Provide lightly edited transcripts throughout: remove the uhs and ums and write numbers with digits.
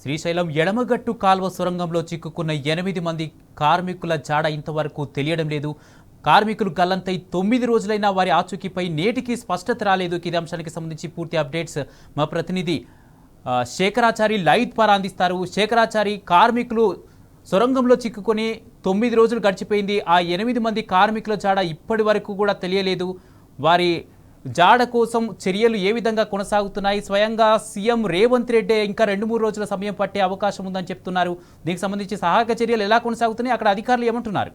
శ్రీశైలం ఎడమగట్టు కాల్వ సొరంగంలో చిక్కుకున్న 8 మంది కార్మికుల జాడ ఇంతవరకు తెలియడం లేదు. కార్మికులు గల్లంతై 9 రోజులైనా వారి ఆచూకీపై నేటికి స్పష్టత రాలేదు. ఈ అంశానికి సంబంధించి పూర్తి అప్డేట్స్ మా ప్రతినిధి శేఖరాచారి లైవ్ ద్వారా అందిస్తారు. శేఖరాచారి, కార్మికులు సొరంగంలో చిక్కుకొని 9 రోజులు గడిచిపోయింది. ఆ 8 మంది కార్మికుల జాడ ఇప్పటి వరకు కూడా తెలియలేదు. వారి జాడ కోసం చర్యలు ఏ విధంగా కొనసాగుతున్నాయి? స్వయంగా సీఎం రేవంత్ రెడ్డి ఇంకా 2-3 రోజుల సమయం పట్టే అవకాశం ఉందని చెప్తున్నారు. దీనికి సంబంధించి సహాయక చర్యలు ఎలా కొనసాగుతున్నాయి? అక్కడ అధికారులు ఏమంటున్నారు?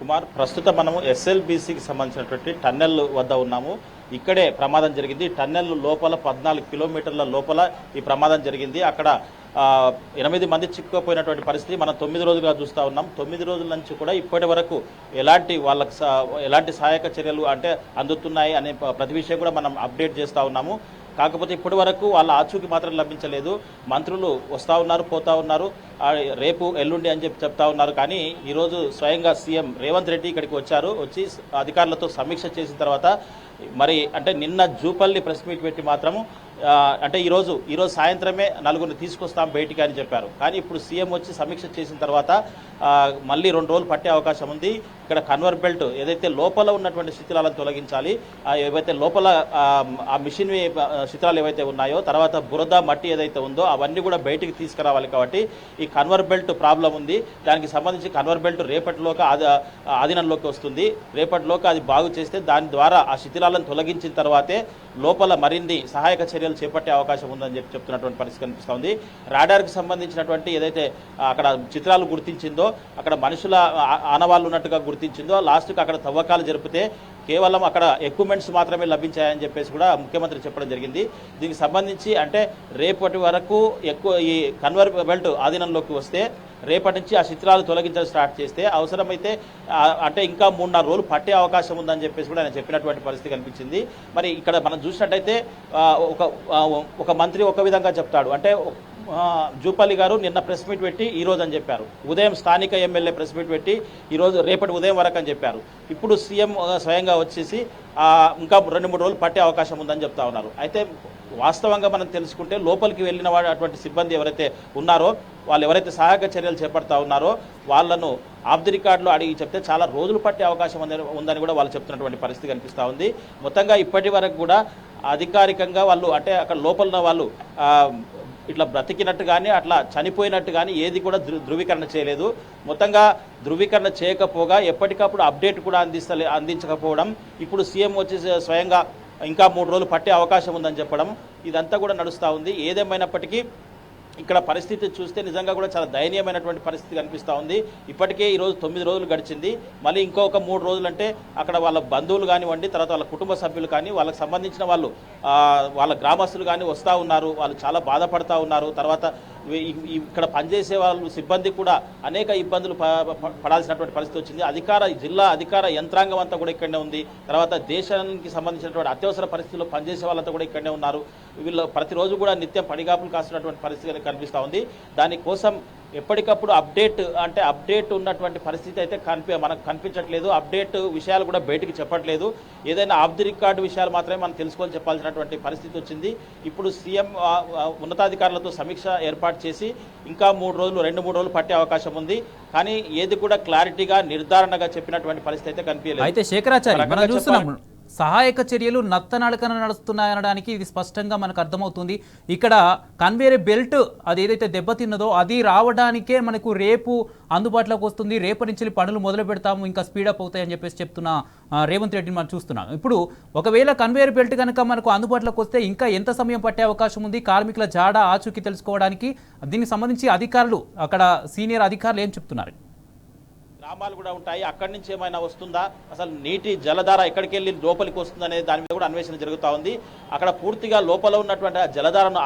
కుమార్, ప్రస్తుతం మనము ఎస్ఎల్బీసీకి సంబంధించినటువంటి టన్నెల్ వద్ద ఉన్నాము. ఇక్కడే ప్రమాదం జరిగింది. టన్నెల్ లోపల 14 కిలోమీటర్ల లోపల ఈ ప్రమాదం జరిగింది. అక్కడ 8 మంది చిక్కుపోయినటువంటి పరిస్థితి మనం 9 రోజులుగా చూస్తూ ఉన్నాం. 9 రోజుల నుంచి కూడా ఇప్పటి వరకు ఎలాంటి సహాయక చర్యలు అందుతున్నాయి అనే ప్రతి విషయం కూడా మనం అప్డేట్ చేస్తూ ఉన్నాము. కాకపోతే ఇప్పటి వరకు వాళ్ళ ఆచూకీ మాత్రం లభించలేదు. మంత్రులు వస్తూ ఉన్నారు, పోతూ ఉన్నారు, రేపు ఎల్లుండి అని చెప్తా ఉన్నారు. కానీ ఈరోజు స్వయంగా సీఎం రేవంత్ రెడ్డి ఇక్కడికి వచ్చి అధికారులతో సమీక్ష చేసిన తర్వాత నిన్న జూపల్లి ప్రెస్ మీట్ పెట్టి మాత్రము ఈరోజు సాయంత్రమే 4గురిని తీసుకొస్తాం బయటికి అని చెప్పారు. కానీ ఇప్పుడు సీఎం వచ్చి సమీక్ష చేసిన తర్వాత మళ్ళీ 2 రోజులు పట్టే అవకాశం ఉంది. ఇక్కడ కన్వర్ బెల్ట్ ఏదైతే లోపల ఉన్నటువంటి శిథిలాలను తొలగించాలి, ఏవైతే లోపల ఆ మిషన్ శిథిలాలు ఏవైతే ఉన్నాయో, తర్వాత బురద మట్టి ఏదైతే ఉందో అవన్నీ కూడా బయటికి తీసుకురావాలి. కాబట్టి ఈ కన్వర్ బెల్ట్ ప్రాబ్లం ఉంది. దానికి సంబంధించి కన్వర్ బెల్ట్ రేపటిలోకి ఆధీనంలోకి వస్తుంది. రేపటిలోకి అది బాగు చేస్తే దాని ద్వారా ఆ శిథిలాలను తొలగించిన తర్వాతే లోపల మరిన్ని సహాయక చర్యలు చేపట్టే అవకాశం ఉందని చెప్తున్నటువంటి పరిస్థితి కనిపిస్తోంది. రాడార్కి సంబంధించినటువంటి ఏదైతే అక్కడ చిత్రాలు గుర్తించిందో, అక్కడ మనుషుల ఆనవాళ్ళు ఉన్నట్టుగా గుర్తించిందో, లాస్ట్కి అక్కడ తవ్వకాలు జరిపితే కేవలం అక్కడ ఎక్విప్మెంట్స్ మాత్రమే లభించాయని చెప్పేసి కూడా ముఖ్యమంత్రి చెప్పడం జరిగింది. దీనికి సంబంధించి రేపటి వరకు ఈ కన్వర్ బెల్ట్ ఆధీనంలోకి వస్తే రేపటి నుంచి ఆ చిత్రాలు తొలగించడం స్టార్ట్ చేస్తే అవసరమైతే ఇంకా 3-4 రోజులు పట్టే అవకాశం ఉందని చెప్పేసి కూడా ఆయన చెప్పినటువంటి పరిస్థితి కనిపించింది. మరి ఇక్కడ మనం చూసినట్టయితే ఒక మంత్రి ఒక విధంగా చెప్తాడు. జూపల్లి గారు నిన్న ప్రెస్ మీట్ పెట్టి ఈరోజు అని చెప్పారు. ఉదయం స్థానిక ఎమ్మెల్యే ప్రెస్ మీట్ పెట్టి ఈరోజు రేపటి ఉదయం వరకు అని చెప్పారు. ఇప్పుడు సీఎం స్వయంగా వచ్చేసి ఇంకా 2-3 రోజులు పట్టే అవకాశం ఉందని చెప్తా ఉన్నారు. అయితే వాస్తవంగా మనం తెలుసుకుంటే లోపలికి వెళ్ళిన అటువంటి సిబ్బంది ఎవరైతే ఉన్నారో, వాళ్ళు ఎవరైతే సహాయక చర్యలు చేపడతా ఉన్నారో వాళ్ళను ఆఫ్ ది రికార్డులో అడిగి చెప్తే చాలా రోజులు పట్టే అవకాశం ఉందని కూడా వాళ్ళు చెప్తున్నటువంటి పరిస్థితి కనిపిస్తూ ఉంది. మొత్తంగా ఇప్పటి వరకు కూడా అధికారికంగా వాళ్ళు అక్కడ లోపల వాళ్ళు ఇట్లా బ్రతికినట్టు కానీ అట్లా చనిపోయినట్టు కానీ ఏది కూడా ధృవీకరణ చేయలేదు. మొత్తంగా ధృవీకరణ చేయకపోగా ఎప్పటికప్పుడు అప్డేట్ కూడా అందించకపోవడం, ఇప్పుడు సీఎం వచ్చి స్వయంగా ఇంకా 3 రోజులు పట్టే అవకాశం ఉందని చెప్పడం, ఇదంతా కూడా నడుస్తూ ఉంది. ఏదేమైనప్పటికీ ఇక్కడ పరిస్థితి చూస్తే నిజంగా కూడా చాలా దయనీయమైనటువంటి పరిస్థితి కనిపిస్తూ ఉంది. ఇప్పటికే ఈరోజు 9 రోజులు గడిచింది. మళ్ళీ ఇంకొక 3 రోజులు అక్కడ వాళ్ళ బంధువులు కానివ్వండి, తర్వాత వాళ్ళ కుటుంబ సభ్యులు కానీ, వాళ్ళకి సంబంధించిన వాళ్ళ గ్రామస్తులు కానీ వస్తూ ఉన్నారు. వాళ్ళు చాలా బాధపడతా ఉన్నారు. తర్వాత ఇక్కడ పనిచేసే వాళ్ళు సిబ్బంది కూడా అనేక ఇబ్బందులు పడాల్సినటువంటి పరిస్థితి వచ్చింది. జిల్లా అధికార యంత్రాంగం అంతా కూడా ఇక్కడనే ఉంది. తర్వాత దేశానికి సంబంధించినటువంటి అత్యవసర పరిస్థితుల్లో పనిచేసే వాళ్ళంతా కూడా ఇక్కడనే ఉన్నారు. వీళ్ళు ప్రతిరోజు కూడా నిత్యం పడిగాపులు కాస్తున్నటువంటి పరిస్థితి కనిపిస్తూ ఉంది. దానికోసం ఎప్పటికప్పుడు అప్డేట్ ఉన్నటువంటి పరిస్థితి అయితే మనకు కనిపించట్లేదు. అప్డేట్ విషయాలు కూడా బయటికి చెప్పట్లేదు. ఏదైనా ఆఫ్ ది రికార్డు విషయాలు మాత్రమే మనం తెలుసుకొని చెప్పాల్సినటువంటి పరిస్థితి వచ్చింది. ఇప్పుడు సీఎం ఉన్నతాధికారులతో సమీక్ష ఏర్పాటు చేసి ఇంకా 2-3 రోజులు పట్టే అవకాశం ఉంది. కానీ ఏది కూడా క్లారిటీగా నిర్ధారణగా చెప్పినటువంటి పరిస్థితి అయితే కనిపించలేదు. అయితే శేఖరాచారి, మనం చూస్తున్నాం సహాయక చర్యలు నత్తనడకన నడుస్తున్నాయనడానికి ఇది స్పష్టంగా మనకు అర్థమవుతుంది. ఇక్కడ కన్వేర్ బెల్ట్ అది ఏదైతే దెబ్బతిన్నదో అది రావడానికే మనకు రేపు అందుబాటులోకి వస్తుంది. రేపటి నుంచి పనులు మొదలు పెడతాము, ఇంకా స్పీడప్ అవుతాయని చెప్పేసి చెప్తున్న రేవంత్ రెడ్డిని మనం చూస్తున్నాం. ఇప్పుడు ఒకవేళ కన్వేర్ బెల్ట్ కనుక మనకు అందుబాటులోకి వస్తే ఇంకా ఎంత సమయం పట్టే అవకాశం ఉంది? కార్మికుల జాడ ఆచూకీ తెలుసుకోవడానికి దీనికి సంబంధించి అధికారులు, అక్కడ సీనియర్ అధికారులు ఏం చెప్తున్నారు? గ్రామాలు కూడా ఉంటాయి, అక్కడి నుంచి ఏమైనా వస్తుందా, అసలు నీటి జలధార ఎక్కడికి వెళ్ళి లోపలికి వస్తుంది అనేది దాని మీద కూడా అన్వేషణ జరుగుతూ ఉంది. అక్కడ పూర్తిగా లోపల ఉన్నటువంటి జలధారను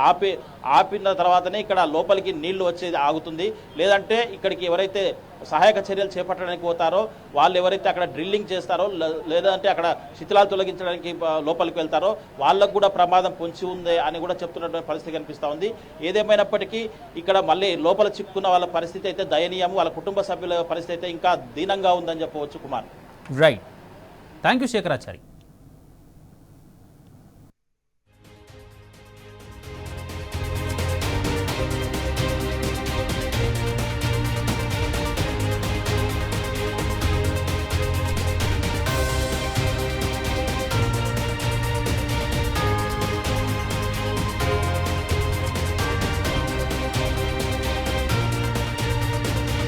ఆపిన తర్వాతనే ఇక్కడ లోపలికి నీళ్లు వచ్చేది ఆగుతుంది. లేదంటే ఇక్కడికి ఎవరైతే సహాయక చర్యలు చేపట్టడానికి పోతారో వాళ్ళు ఎవరైతే అక్కడ డ్రిల్లింగ్ చేస్తారో, లేదంటే అక్కడ శిథిలాలు తొలగించడానికి లోపలికి వెళ్తారో వాళ్ళకు కూడా ప్రమాదం పొంచి ఉంది అని కూడా చెప్తున్నటువంటి పరిస్థితి కనిపిస్తూ ఉంది. ఏదేమైనప్పటికీ ఇక్కడ మళ్ళీ లోపల చిక్కున్న వాళ్ళ పరిస్థితి అయితే దయనీయము, వాళ్ళ కుటుంబ సభ్యుల పరిస్థితి అయితే ఇంకా దీనంగా ఉందని చెప్పవచ్చు. Kumar, right, thank you Shekharachari.